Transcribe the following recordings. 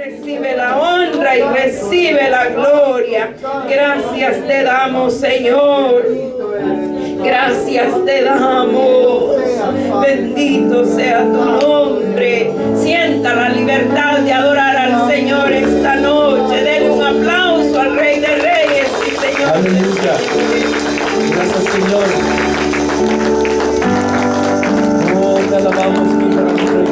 Recibe la honra y recibe la gloria. Gracias te damos, Señor. Gracias te damos. Bendito sea tu nombre. Sienta la libertad de adorar al Señor esta noche. Denle un aplauso al Rey de Reyes y Señor. Aleluya. Gracias, Señor. Oh, te alabamos, mi gran Rey.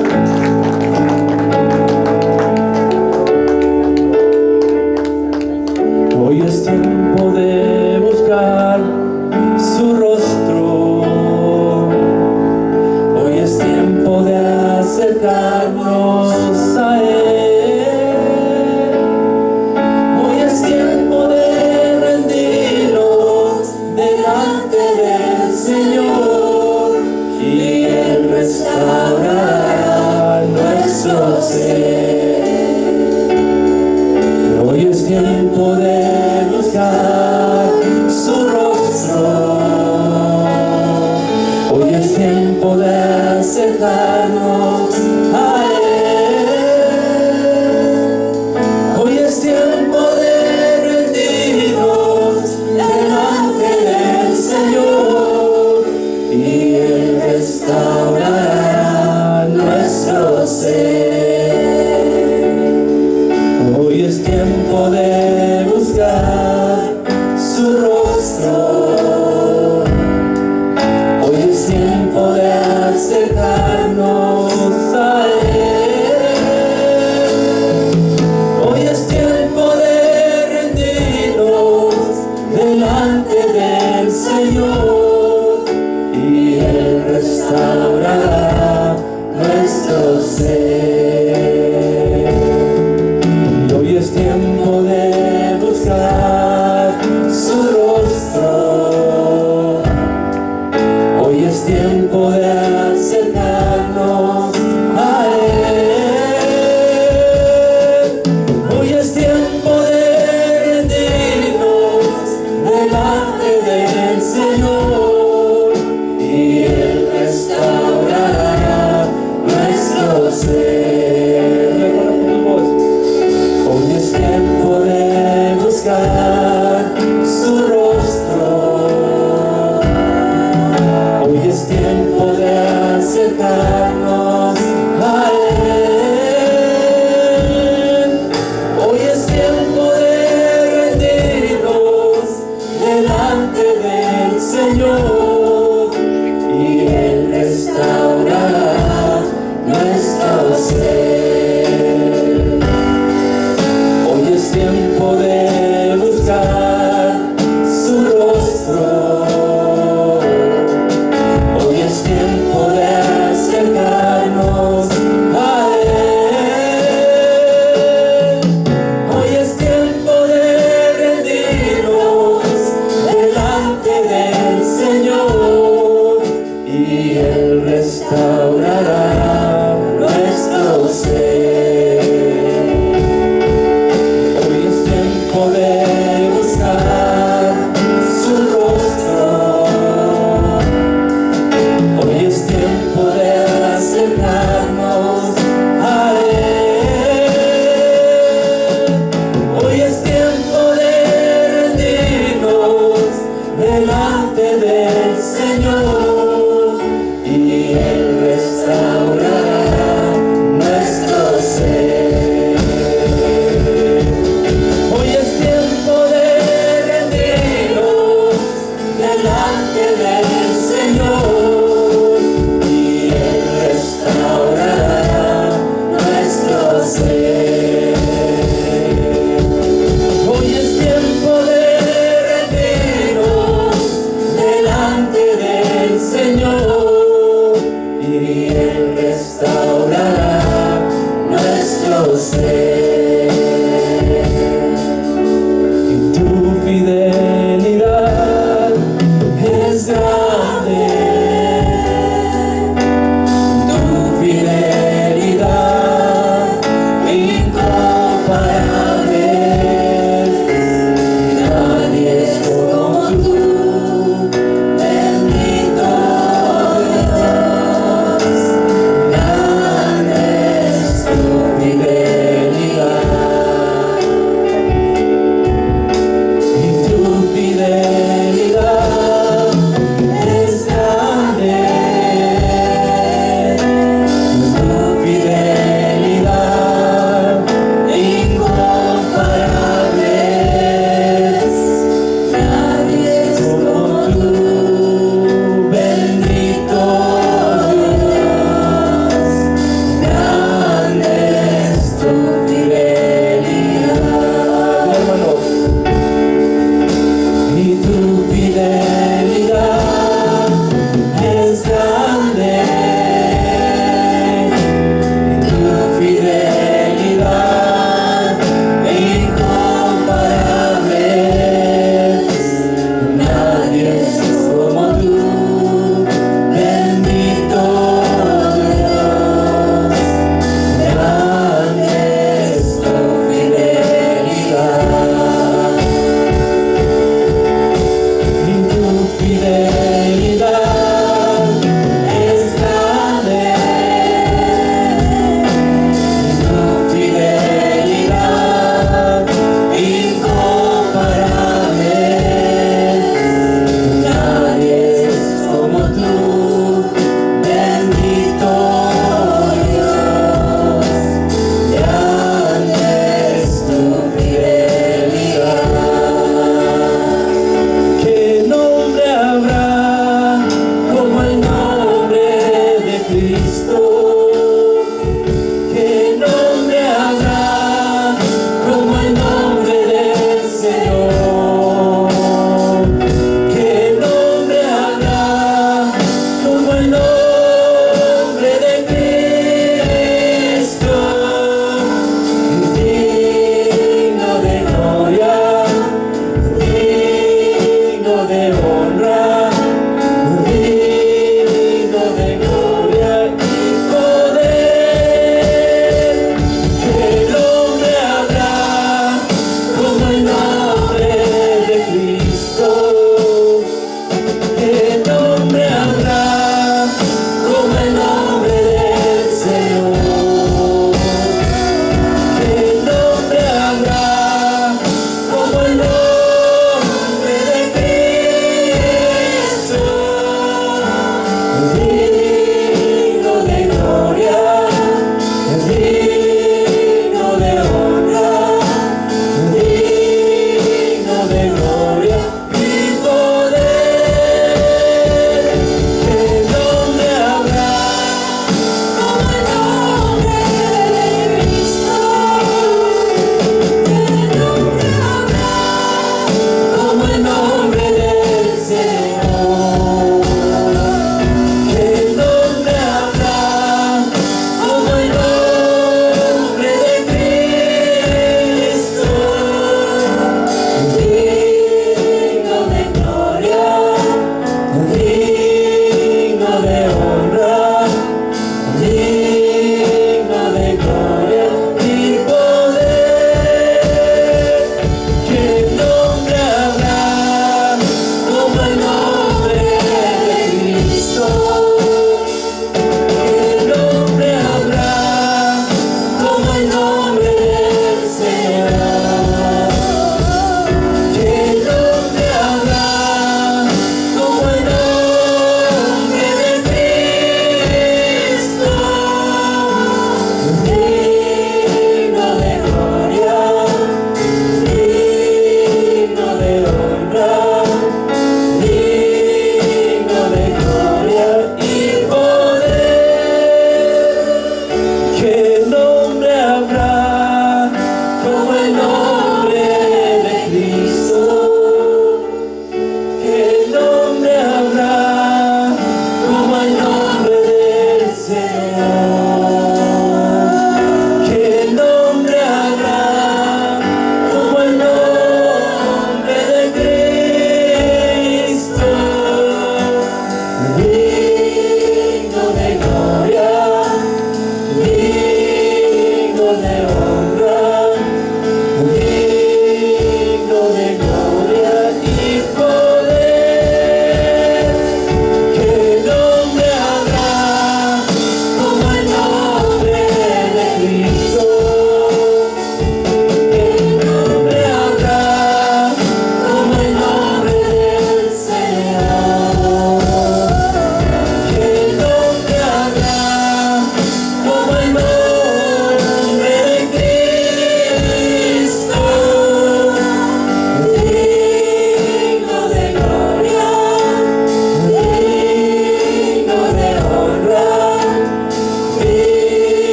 Hoy es tiempo de buscar su rostro. Hoy es tiempo de acercarnos a Él. Hoy es tiempo de rendirnos delante del Señor y Él restaurará nuestro ser. Hoy es tiempo de buscar su rostro. Hoy es tiempo de acercarnos a Él. Hoy es tiempo de rendirnos delante del Señor y Él restaurará nuestro ser. Hoy es tiempo de buscar su rostro. Hoy es tiempo de acercarnos a Él. Hoy es tiempo de rendirnos delante del Señor y Él restaurará nuestro ser. Hoy es tiempo de buscar su rostro. Hoy es tiempo de acercarnos a Él. Hoy es tiempo de rendirnos delante del Señor y Él restaurará nuestro ser. Hoy es tiempo de buscar su rostro. Hoy es tiempo de acercarnos a Él. Hoy es tiempo de rendirnos delante del Señor y Él restaurará nuestro ser. Hoy es tiempo de buscar su rostro. Hoy es tiempo de acercarnos a Él. Hoy es tiempo de rendirnos delante del Señor y Él restaurará nuestro ser. Hoy es tiempo de buscar su rostro. Hoy es tiempo de acercarnos a Él. Hoy es tiempo de rendirnos delante del Señor y Él restaurará nuestro ser. Hoy es tiempo de rendirnos delante del Señor y Él restaurará nuestro ser. Hoy es tiempo de rendirnos delante del Señor y Él restaurará nuestro ser. Y tu fidelidad es grande. Tu fidelidad incomparable. Nadie es como tú, bendito de Dios. Grande es tu fidelidad.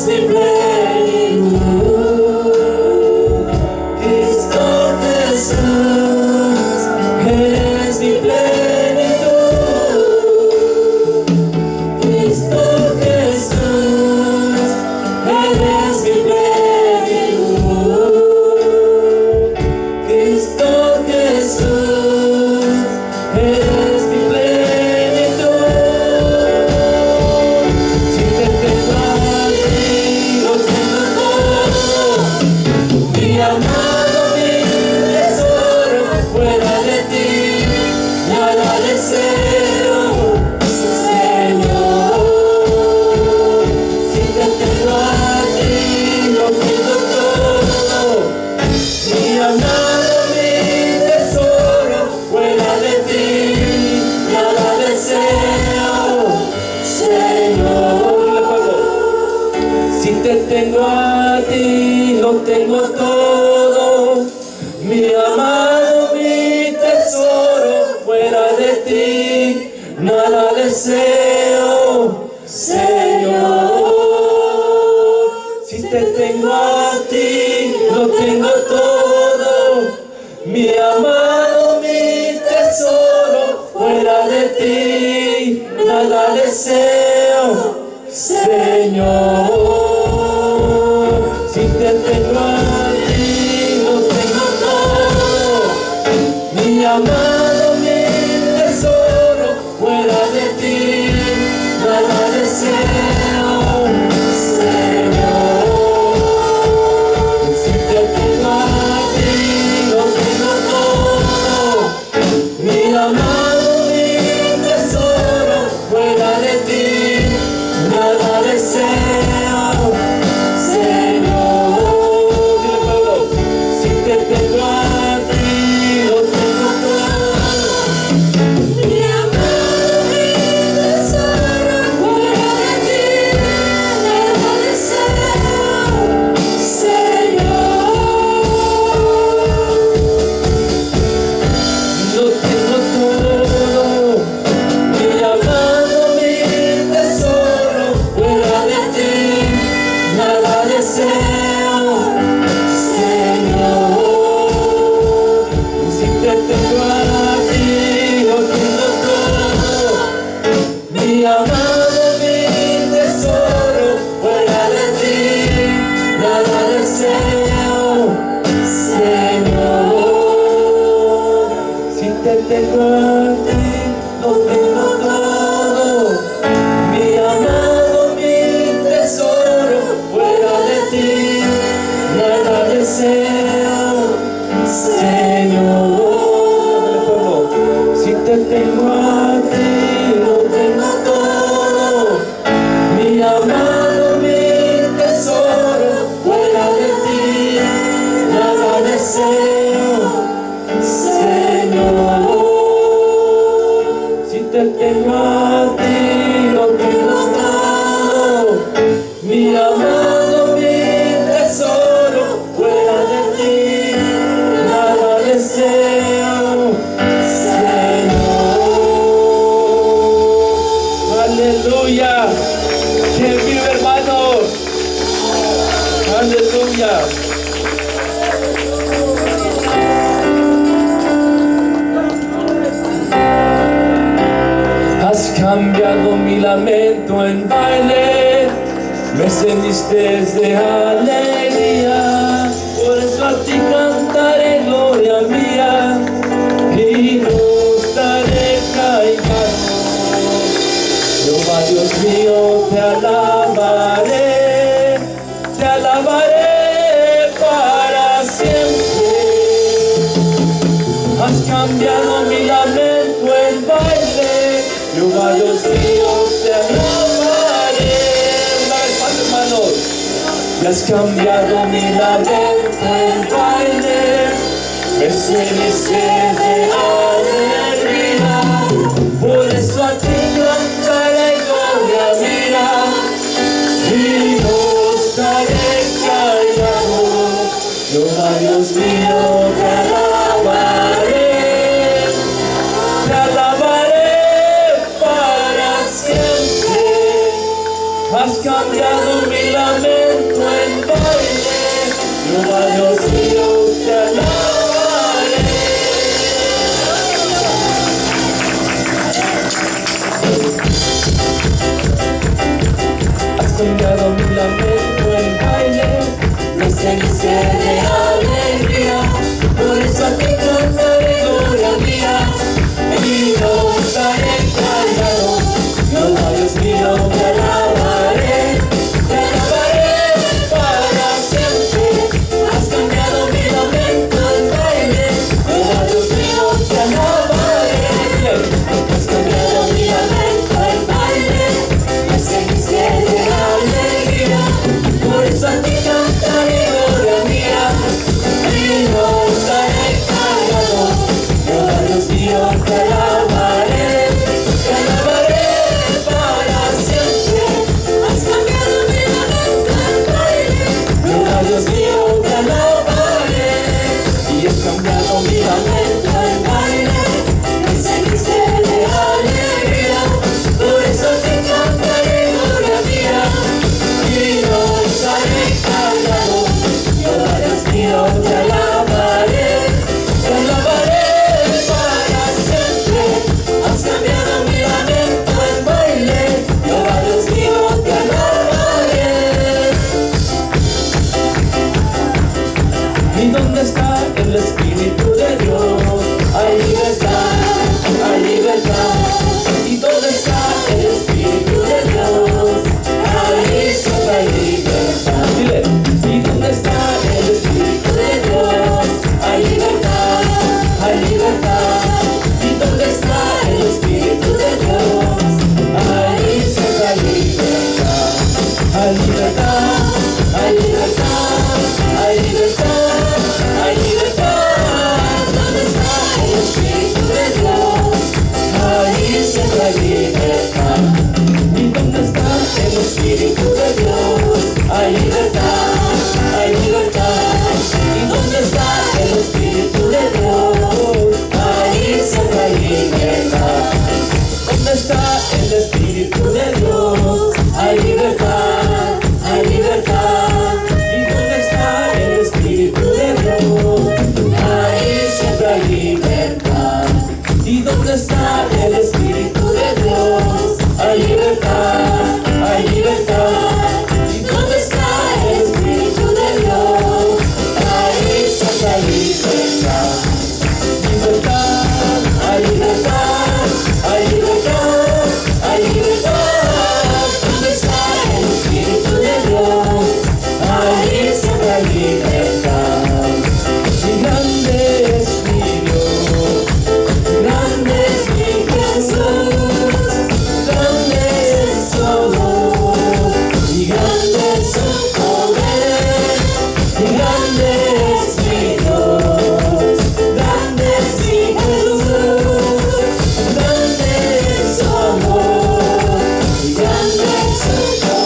mi plenitud. Cristo Jesús, eres mi plenitud. Cristo Jesús, eres mi plenitud. Cristo Jesús, eres mi plenitud. Si te tengo a ti, lo tengo todo. Mi amado, mi tesoro, fuera de ti nada deseo, Señor. Si te tengo a ti, lo tengo todo. Mi amado, mi tesoro, fuera de ti nada deseo, Señor. Si te tengo a ti, lo tengo todo. Mi amado, mi tesoro, fuera de ti nada deseo, Señor. Si te tengo a ti, lo tengo todo. Mi amado, mi tesoro, fuera de ti nada deseo, Señor. Si te tengo a ti, lo tengo todo. Mi amado, mi tesoro, fuera de ti nada deseo, Señor. Si te tengo a ti, lo tengo todo. Mi amado, mi tesoro, fuera de ti nada deseo, Señor. Dile, Pablo, si te tengo a ti, lo tengo todo. Mi amado, mi tesoro, fuera de ti nada deseo, Señor. Lo tengo todo. Mi amado, mi tesoro, fuera de ti nada deseo, Señor. Si te tengo a ti, lo tengo todo. Mi amado, mi tesoro, fuera de ti nada deseo, Señor. Si te tengo a ti, lo tengo todo. Mi amado, mi tesoro, fuera de ti nada deseo, Señor. Si te tengo a ti, lo tengo todo. Mi amado, mi tesoro, fuera de ti nada deseo, Señor. Si te tengo a ti, lo tengo todo. Mi amado, mi tesoro, fuera de ti nada deseo, Señor. Aleluya. Que vive, hermanos. Aleluya. Has cambiado mi lamento en baile, me ceniste de alegría, por eso a ti cantaré gloria mía y no estaré callado. Jehová Dios mío, te alabaré para siempre. Has cambiado mi lamento en baile, Jehová Dios mío, te alabaré. Una vez más, hermanos. Y has cambiado mi lamento en baile, me ceniste de alegría, por eso a ti cantaré gloria mía y no estaré callado. Jehová Dios mío, te alabaré para siempre. Has cambiado mi lamento seguiste de alegría, por eso a ti cantaré gloria mía, y no estaré callado. Jehová Dios mío, te alabaré para siempre. Has cambiado mi lamento en baile. Jehová Dios mío, te alabaré. Has cambiado mi lamento en baile. Me seguiste de alegría, por eso a ti cantaré gloria mía, y no estaré callado. Jehová Dios mío, te alabaré para siempre. Has cambiado mi lamento en baile. Jehová Dios mío, te alabaré. Y has cambiado mi lamento en baile. Me seguiste de alegría, por eso te cantaré gloria mía, y no estaré callado. Jehová Dios mío, te alabaré para siempre. Has cambiado mi lamento en baile. Jehová Dios mío, te alabaré. ¿Y dónde está el Espíritu de Dios? Hay libertad, hay libertad. ¿Y dónde está el Espíritu de Dios? Ahí siempre hay libertad. Dile, ¿y dónde está el Espíritu de Dios? Hay libertad, hay libertad. ¿Y dónde está el Espíritu de Dios? Ahí siempre hay libertad. Hay libertad, hay libertad, hay libertad, hay libertad. ¿Dónde está el Espíritu de Dios? Ahí siempre hay libertad. ¿Y dónde está el Espíritu de Dios? Hay libertad, hay libertad. ¿Y dónde está el Espíritu de Dios? Ahí siempre hay libertad. ¿Dónde está el Espíritu de Dios? Hay libertad, hay libertad. ¿Y dónde está el Espíritu de Dios? Ahí siempre hay libertad. ¿Y dónde está el Espíritu de Dios? Hay libertad, hay libertad. ¿Y dónde está el Espíritu de Dios? Ahí siempre hay libertad. Libertad, hay libertad, hay libertad, hay libertad. ¿Dónde está el Espíritu de Dios? Ahí siempre hay libertad. Y grande es mi Dios, grande es mi Jesús, grande es su amor, y grande es su poder, y grande es mi Dios, grande es mi Jesús, grande es su amor, y grande es su poder.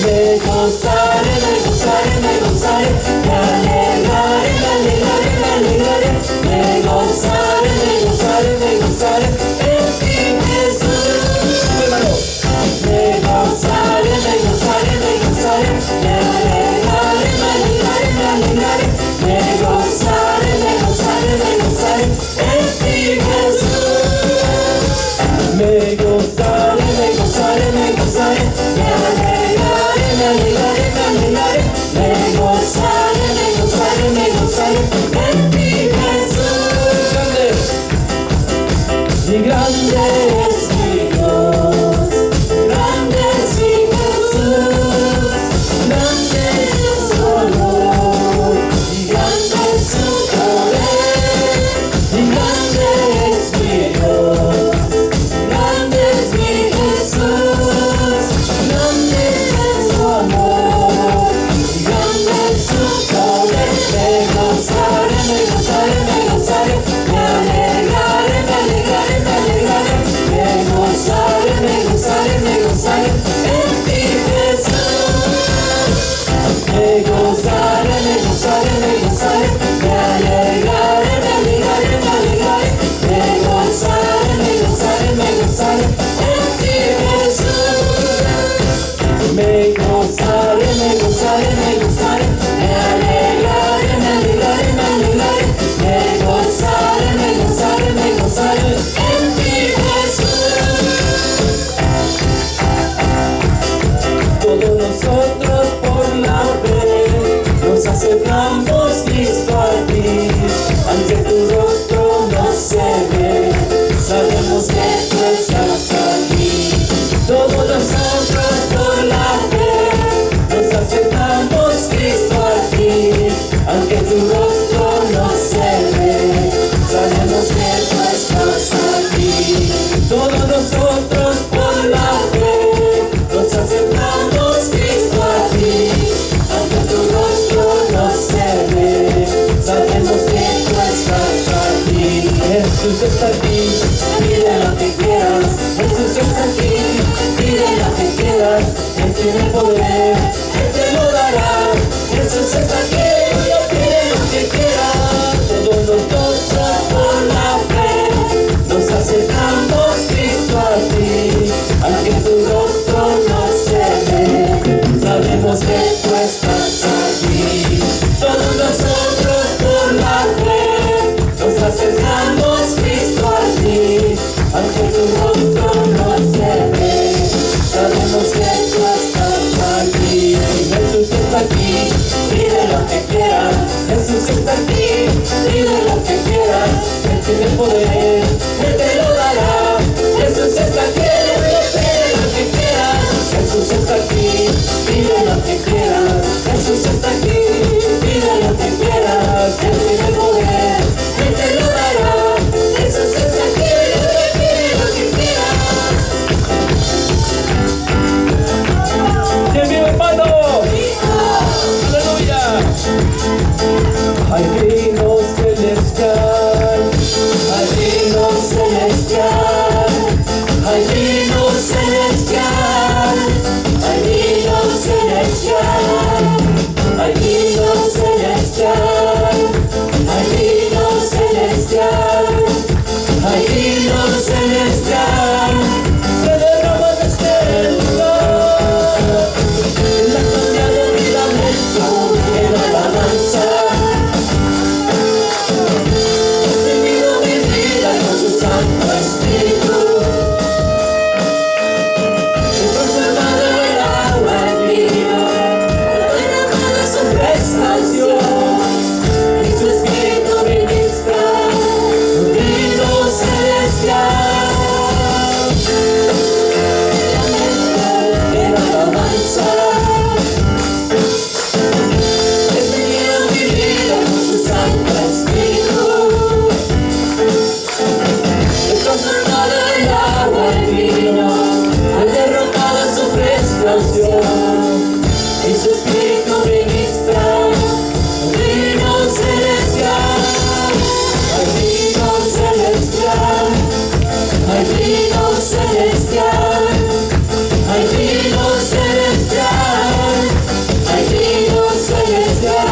Me gozaré, me gozaré, me gozaré, me alegraré, me alegraré, me alegraré, me gozaré, me gozaré, me gozaré en ti, Jesús. Me gozaré, me gozaré, me gozaré, me alegraré, me alegraré, me alegraré, me gozaré, me gozaré, me gozaré en ti, Jesús. Me gozaré, me gozaré, me gozaré, me alegraré, me alegraré, me alegraré, me gozaré, me gozaré, me gozaré en ti, Jesús. Y grande es mi Dios, grande es mi Jesús, grande es su amor, y grande es su poder, y grande es mi Dios, grande es mi Jesús, grande es su amor, y grande es su poder. Me gozaré, me gozaré, me gozaré, me alegraré, me alegraré, me alegraré, me gozaré, me gozaré, me gozaré en ti, Jesús. Me gozaré, me gozaré, me gozaré, me alegraré, me alegraré, me alegraré, me gozaré, me gozaré, me gozaré en ti, Jesús. Me gozaré, me gozaré, me gozaré, me alegraré, me alegraré, me alegraré, me gozaré, me gozaré, me gozaré en ti, Jesús. Todos nosotros por la fe acercamos Cristo a ti, aunque tu rostro no se ve, sabemos que tú estás aquí. Todos nosotros por la fe nos acercamos Cristo a ti, aunque tu rostro no se ve, sabemos que tú estás aquí. Todos nosotros por la fe nos acercamos Cristo a ti, aunque tu rostro no se ve, sabemos que tú estás aquí. Jesús está aquí, pide lo que quieras. Jesús está aquí, pide lo que quieras. Él tiene poder, Él te lo dará. Jesús está aquí, pide lo que quieras. Todos nosotros por la fe nos acercamos Cristo a ti, aunque tu rostro no se ve, sabemos que tú estás aquí. Todos nosotros por la fe nos acercamos Cristo a ti, aunque tu rostro no se ve, sabemos que tú estás aquí. Jesús está aquí, pide lo que quieras. Jesús está aquí, pide lo que quieras. Él tiene poder, Él te lo dará. Jesús está aquí, pide lo que quieras. Jesús está aquí, pide lo que quieras. Jesús está aquí, pide lo que quieras. Él tiene poder, Él te lo dará. Jesús está aquí, pide lo que quieras. ¡Bien, hermano! ¡Aleluya! Hay reino celestial, hay reino celestial, hay reino celestial, hay reino celestial, hay reino celestial, hay reino celestial, hay reino celestial. Se derrama en este lugar, en la gloria de mi lamento, en la alabanza. Santo Espíritu, he transformado el agua en vino, he derramado su prestación, y su Espíritu ministra un vino celestial. En alabanza, he seguido mi vida con su Santo Espíritu. He transformado el agua en vino, he derramado su prestación, y su Espíritu ministra un vino celestial. Hay vino celestial, hay vino celestial, hay vino celestial, hay vino celestial,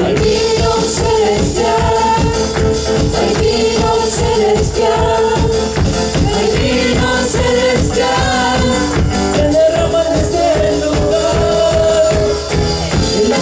hay vino celestial, hay vino celestial, hay vino celestial. Se derrama en este lugar, en la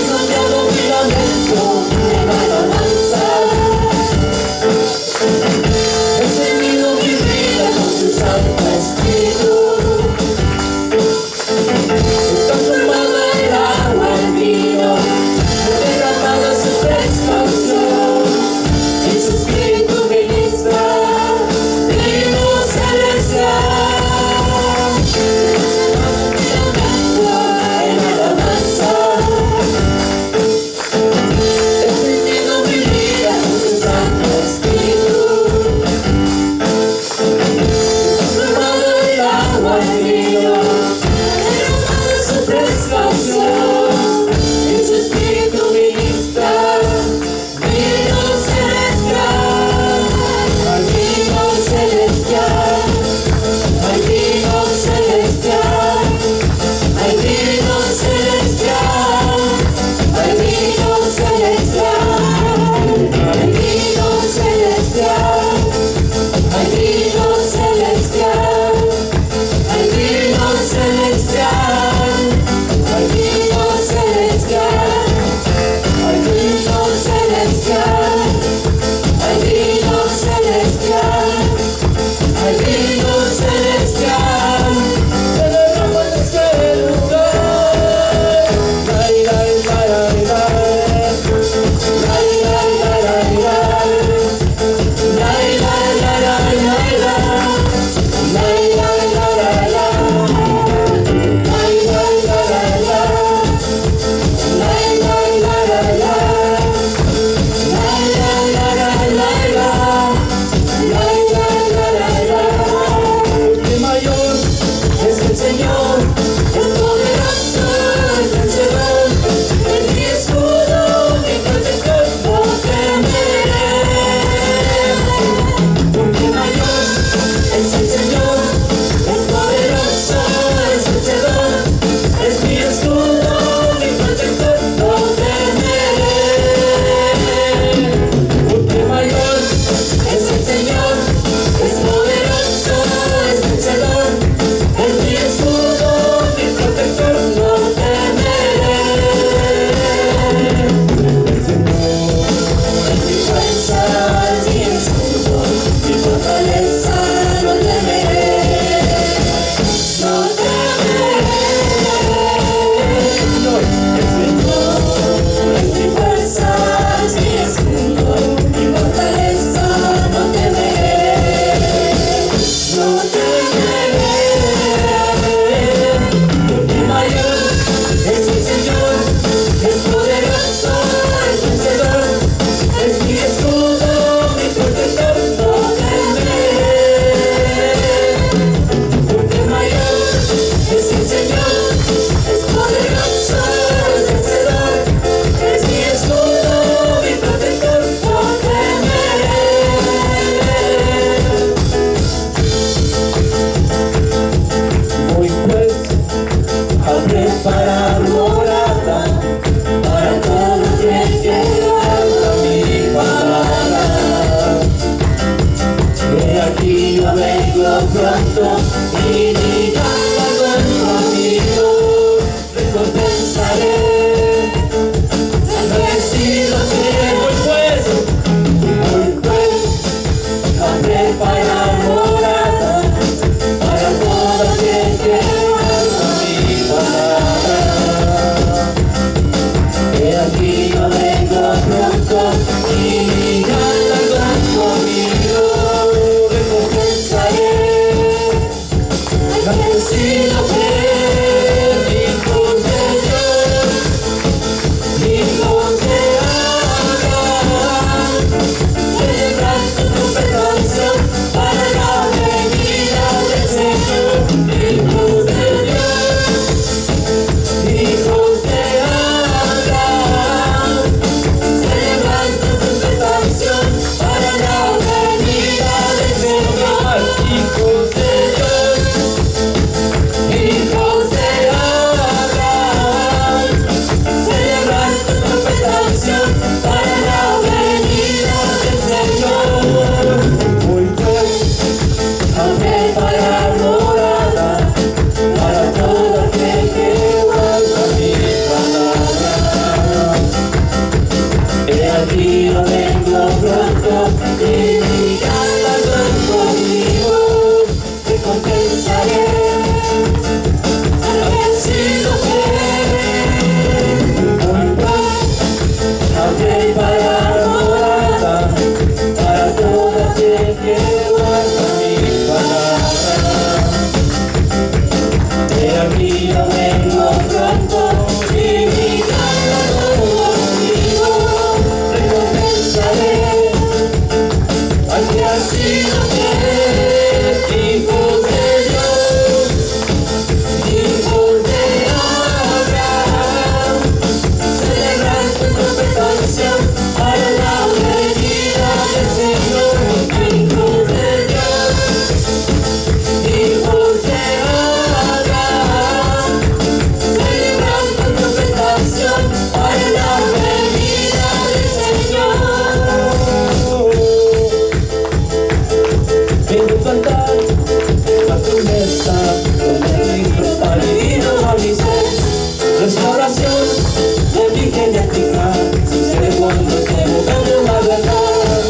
restauración de mi genética sucede cuando te movemos la verdad.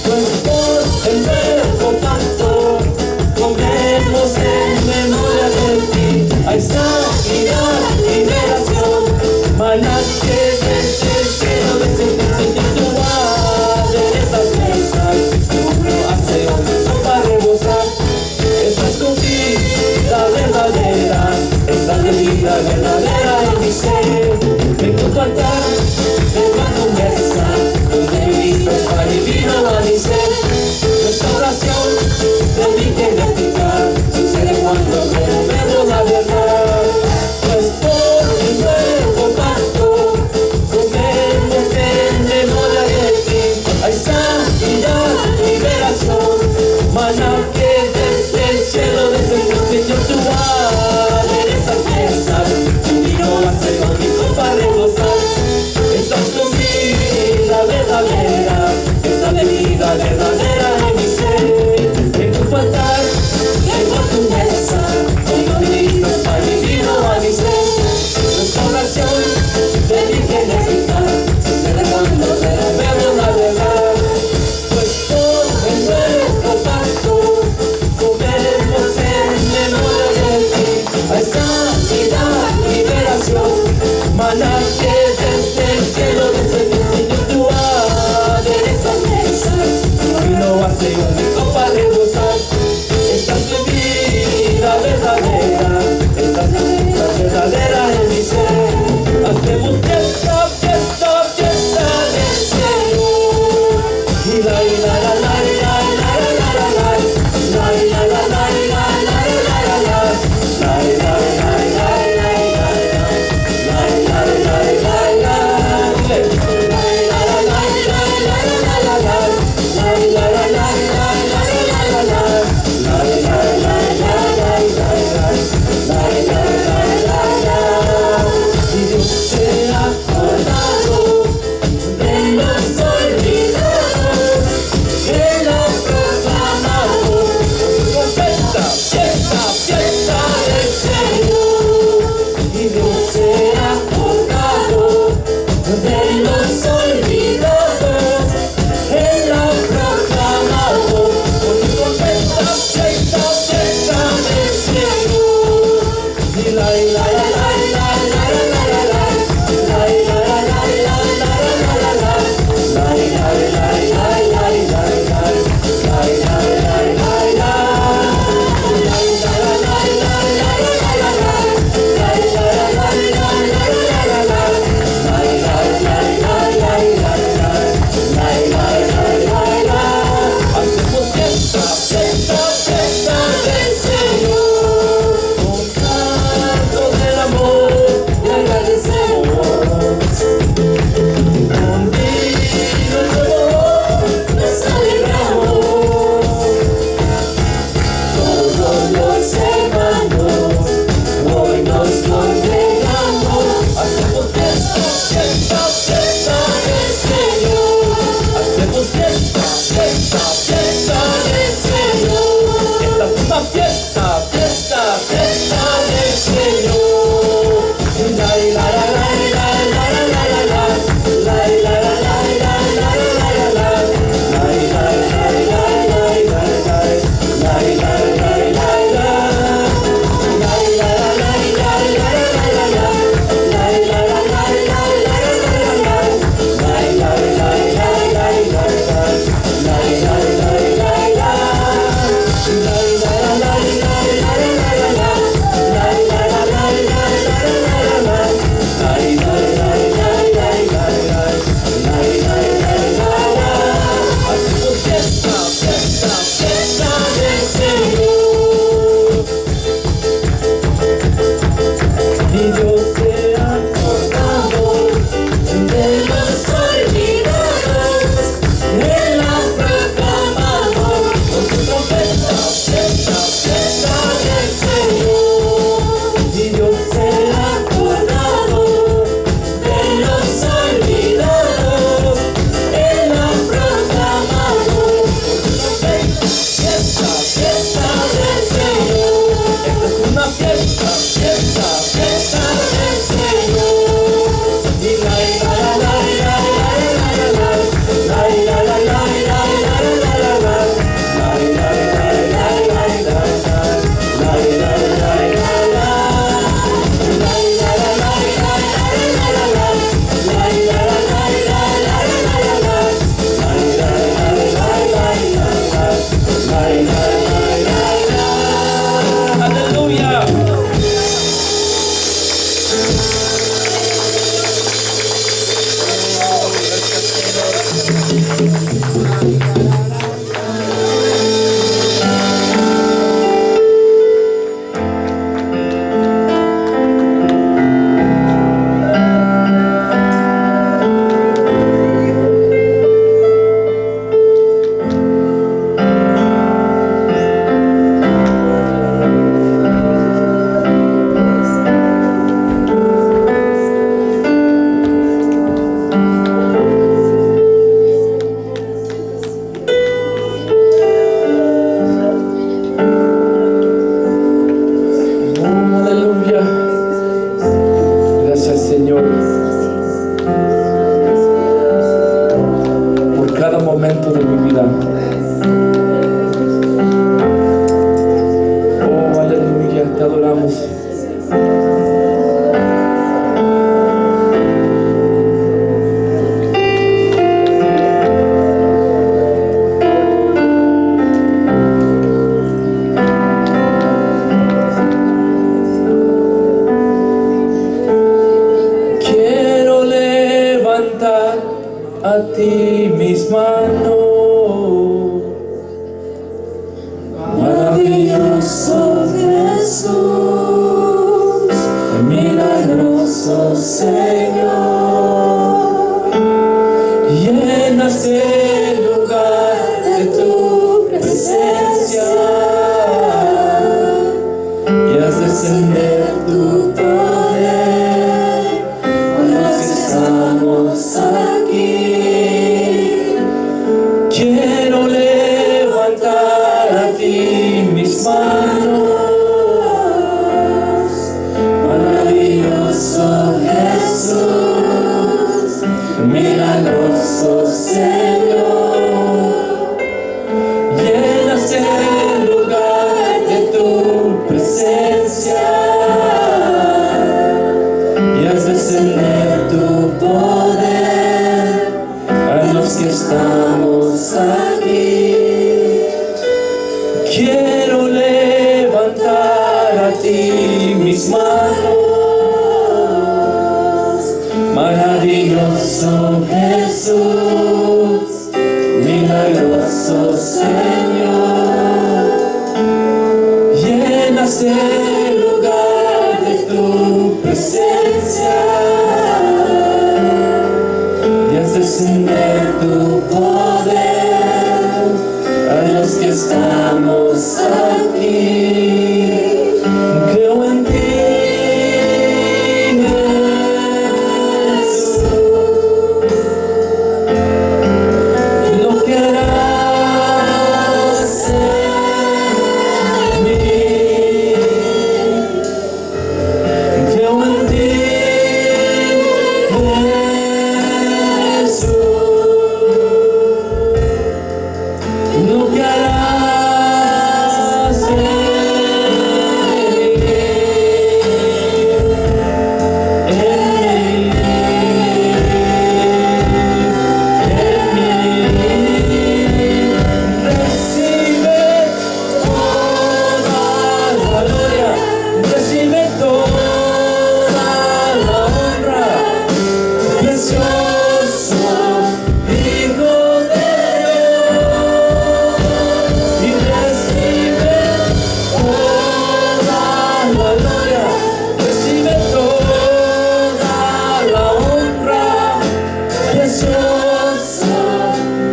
Pues por el nuevo pacto comemos en memoria de ti. Hay sanidad, liberación, maná que desde el cielo descendió tu madre en esas mesas. Tu hace hoy para rebosar. Estás contigo, la verdadera, esta bebida verdadera en mi ser. Vengo a tu altar, vengo a tu mesa, donde Cristo está divino a mi ser. Restauración de mi genética sucede cuando vemos la verdad. Pues por el nuevo pacto Quiero levantar a ti mis manos. Maravilloso Jesús, milagroso Señor, llenas el lugar de tu presencia y haz descender tu poder. Ahora estamos aquí. Quiero levantar a ti mis manos. Maravilloso Jesús, milagroso Señor, llenas el lugar de tu presencia y haz descender tu poder a los que estamos aquí. Quiero levantar a ti mis manos. Maravilloso Jesús, milagroso Señor, llenas el lugar de tu presencia y haz descender tu poder a los que estamos aquí. Creo en ti, Jesús, lo que harás en mí. Creo en ti, Jesús, lo que harás en mí, recibe toda la gloria, recibe toda la honra, precioso Hijo de Dios, y recibe toda la gloria, recibe toda la honra, precioso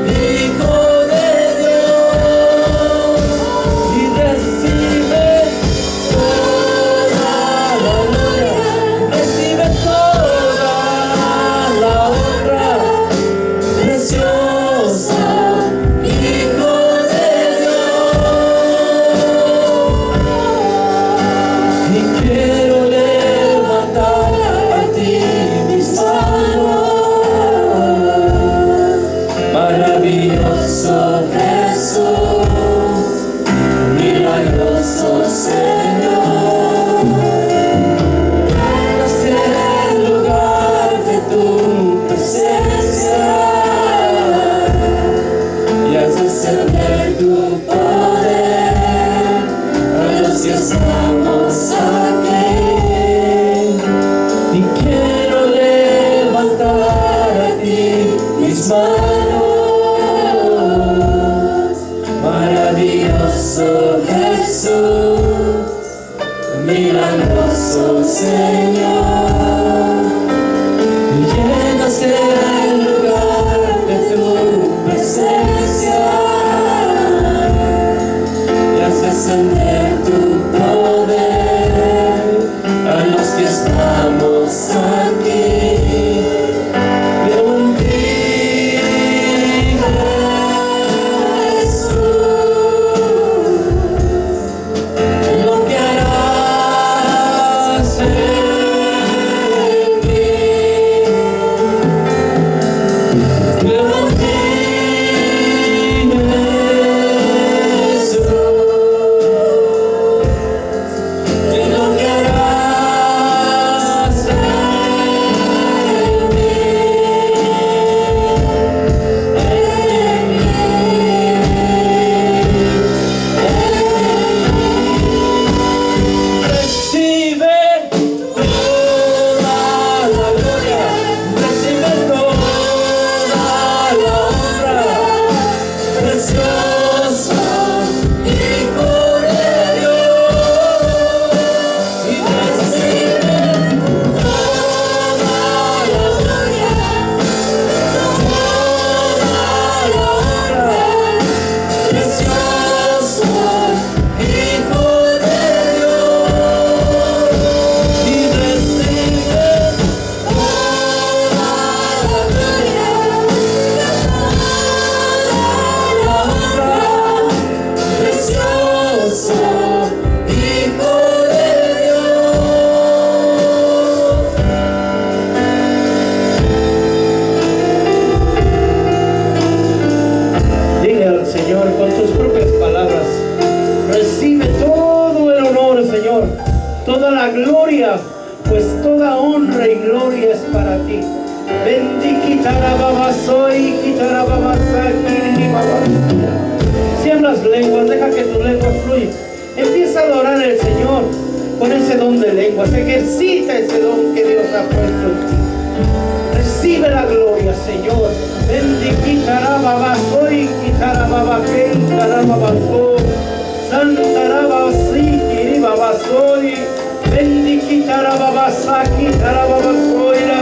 Hijo de Dios, y recibe toda la gloria, recibe toda la honra, precioso Hijo de Dios. Y quiero levantar a ti mis manos. Maravilloso Jesús, milagroso Señor, llenas el lugar de tu presencia y haz descender tu poder a los que estamos aquí. Y quiero levantar a ti mis manos. Maravilloso Jesús, milagroso Señor, llenas el lugar de tu presencia y haz descender tu poder a los que estamos aquí. Creo en ti, Jesús, lo que harás en para ti. Si hablas lenguas, deja que tu lengua fluya. Empieza a adorar al Señor con ese don de lenguas. Ejercita ese don que Dios ha puesto en ti. Recibe la gloria, Señor. Bendiquitarababasoi, quitarababakei, carababaso. Santarabasi, kiribabasoi. Bendiquitarababasaki, carababasoira.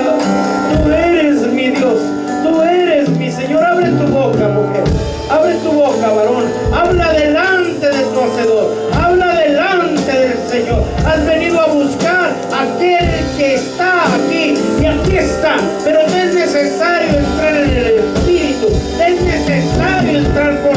Tú eres mi Dios. Tú eres mi Señor. Abre tu boca, mujer. Abre tu boca, varón. Habla delante de tu Hacedor. Habla delante del Señor. Has venido a buscar a aquel que está aquí. Y aquí está. Pero no es necesario entrar en el Espíritu. Es necesario entrar con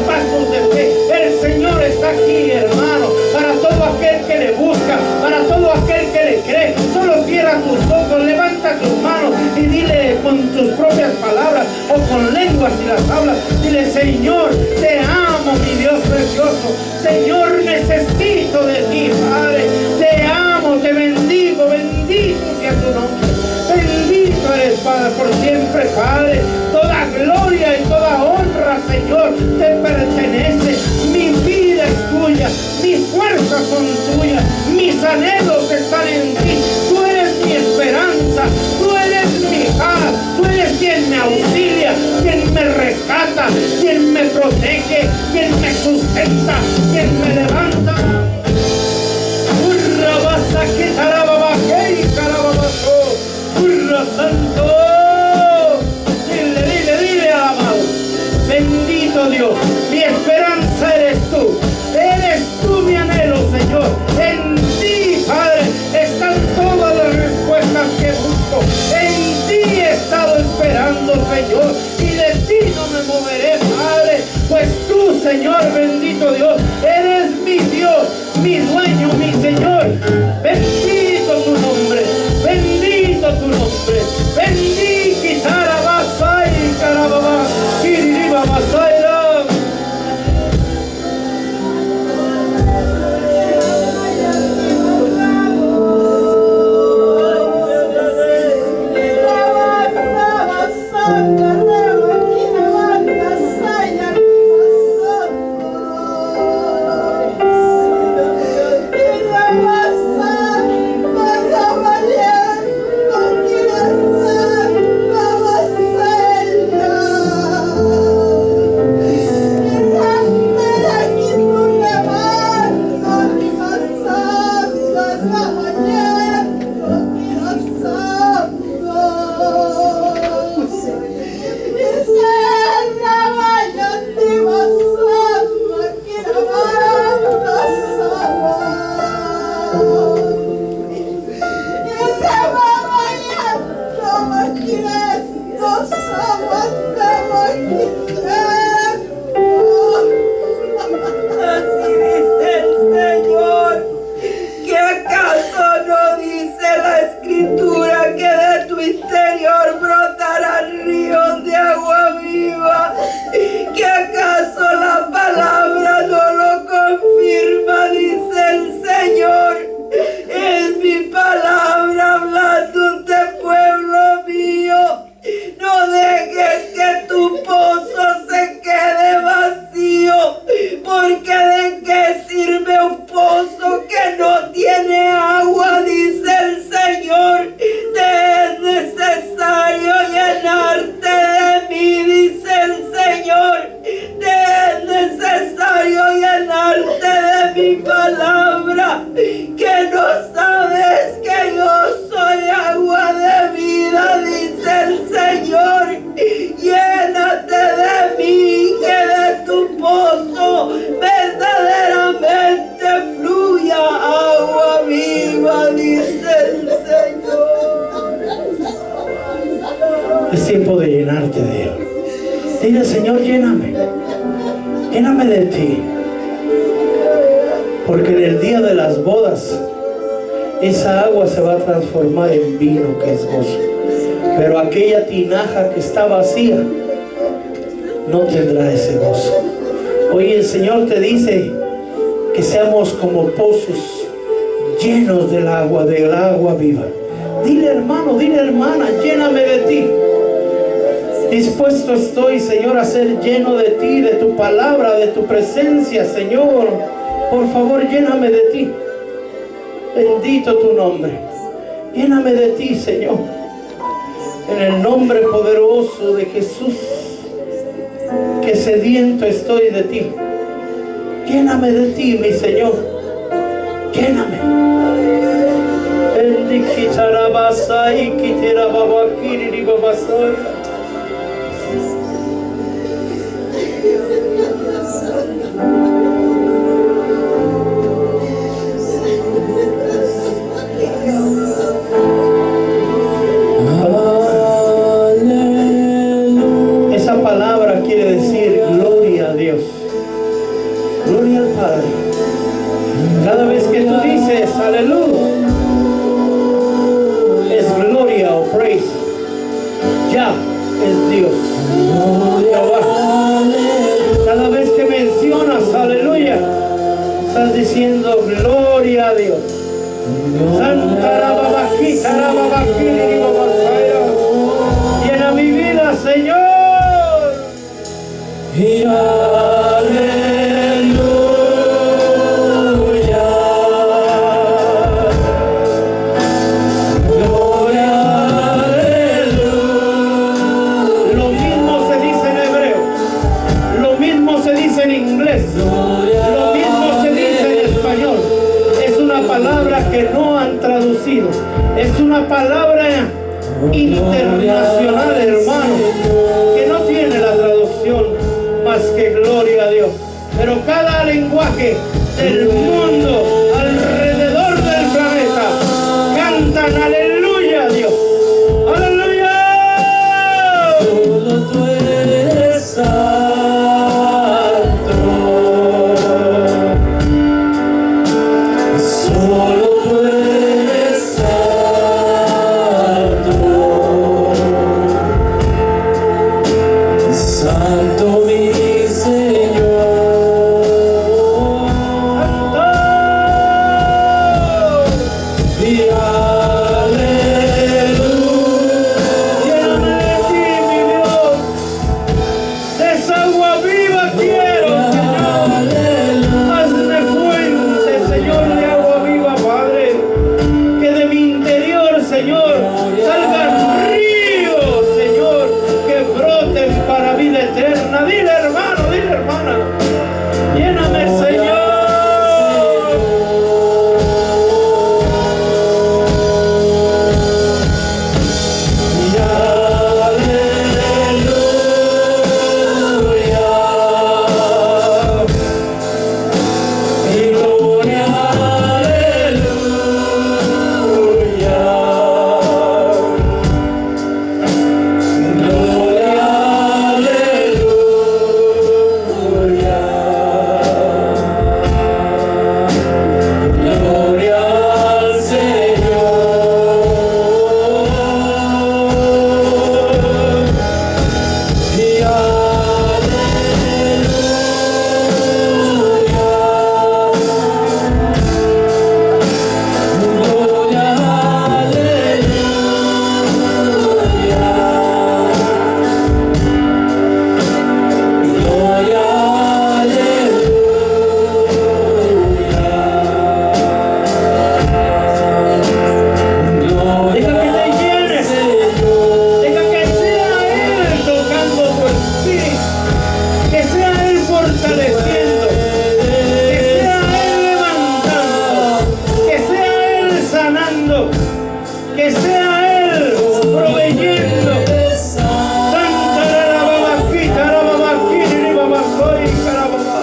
pasos de fe. El Señor está aquí, hermano. Para todo aquel que le busca. Para todo aquel que le cree. Solo cierra tus ojos. Levanta tus manos. Y dile con tus propias palabras. O con lenguas si las hablas. Dile: Señor, te amo, mi Dios precioso. Señor, necesito de ti, Padre. Te amo, te bendigo. Bendito sea tu nombre. Bendito eres, Padre, por siempre, Padre. Toda gloria y toda honra, Señor, te pertenece. Mi vida es tuya. Mis fuerzas son tuyas. Mis anhelos están en ti. Tú eres mi esperanza. Tú eres mi paz. Tú eres quien me auxilia, quien me rescata, quien me protege, quien me sustenta, quien me levanta. ¡Urra basa que tarababajei, carababazo! ¡Urra santo! Dile al amado: bendito Dios, mi esperanza eres tú. Eres tú mi anhelo, Señor. En ti, Padre, están todas las respuestas que busco. En ti he estado esperando, Señor, y de ti no me moveré, Padre, pues tú, Señor, bendito Dios, eres mi Dios, mi dueño, mi Señor. Bendito tu nombre, bendito tu nombre. Bendiquitarabasai, carababa, kiriribabasaira. Es tiempo de llenarte de Él. Dile: Señor, lléname. Lléname de ti. Porque en el día de las bodas, esa agua se va a transformar en vino, que es gozo. Pero aquella tinaja que está vacía no tendrá ese gozo. Hoy el Señor te dice que seamos como pozos llenos del agua viva. Dile hermano, dile hermana, lléname de ti. Dispuesto estoy, Señor, a ser lleno de ti, de tu palabra, de tu presencia, Señor. Por favor, lléname de ti. Bendito tu nombre. Lléname de ti, Señor. En el nombre poderoso de Jesús, que sediento estoy de ti. Lléname de ti, mi Señor. Lléname. Esa palabra quiere decir gloria a Dios, gloria al Padre. Cada vez que tú dices aleluya, es gloria o praise. Ya es Dios. Jehová. Cada vez que mencionas aleluya, estás diciendo gloria a Dios. Llena mi vida, Señor. Y aleluya. Gloria, aleluya. Lo mismo se dice en hebreo. Lo mismo se dice en inglés. Lo mismo se dice en español. Es una palabra que no han traducido. Es una palabra internacional, hermano, que no tiene la traducción más que gloria a Dios. Pero cada lenguaje del mundo alrededor del planeta cantan aleluya a Dios. Aleluya. Solo tú eres santo. Solo tú eres santo. Santo mi Señor. Santo. Y aleluya. Lléname de ti, mi Dios. De esa agua viva quiero, Señor. Hazme fuente, Señor, de agua viva, Padre. Que de mi interior, Señor, salgan ríos, Señor, que broten para vida eterna. Dile, hermano, dile, hermana. Lléname, Señor. Y aleluya. Y gloria, aleluya. Gloria, aleluya. Gloria al Señor. Y aleluya. Gloria, aleluya. Deja que te llenes. Deja que sea Él tocando tu espíritu. Que sea Él fortaleciendo. Que sea Él levantando. Que sea Él sanando. Que sea Él proveyendo. Santa la babaquita, la babaquiri, la babacoy, la babá.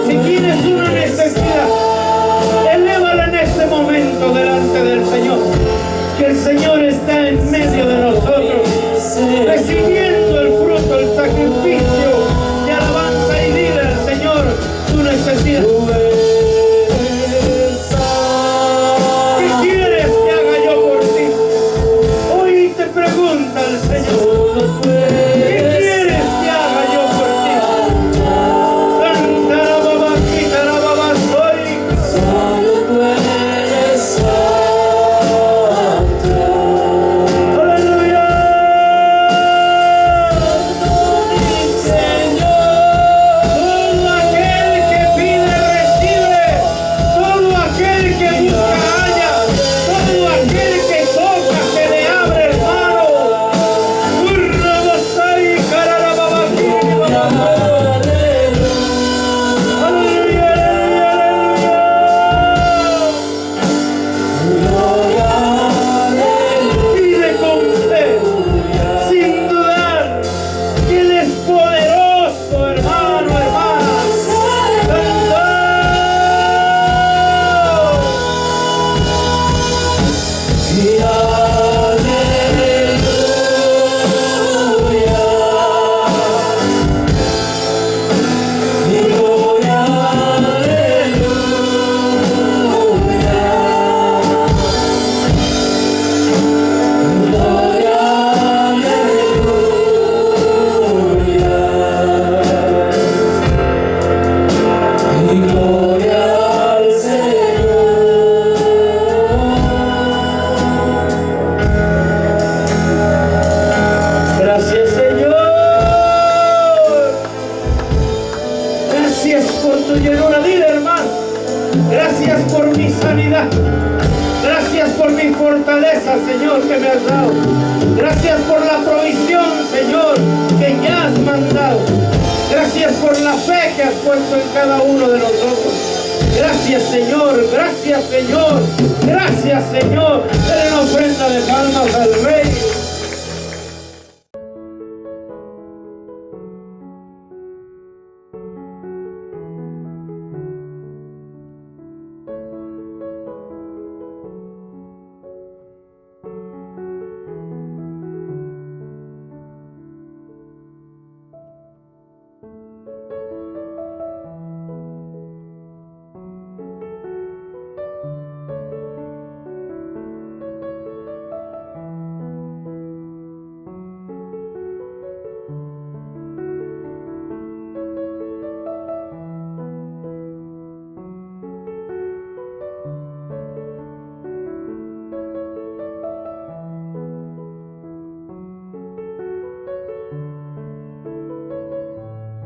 Si tienes una necesidad, elévala en este momento delante del Señor. Que el Señor está en medio de nosotros, recibiendo el fruto, el sacrificio de alabanza, y dile al Señor tu necesidad. ¿Qué quieres que haga yo por ti? Hoy te pregunta el Señor. ¿Qué quieres que haga yo por ti? Santa la babaquita, la babasoy. Solo tú eres santo. dado. Gracias por la provisión, Señor, que ya has mandado. Gracias por la fe que has puesto en cada uno de nosotros. Gracias, Señor. Gracias, Señor. Gracias, Señor. Denle una ofrenda de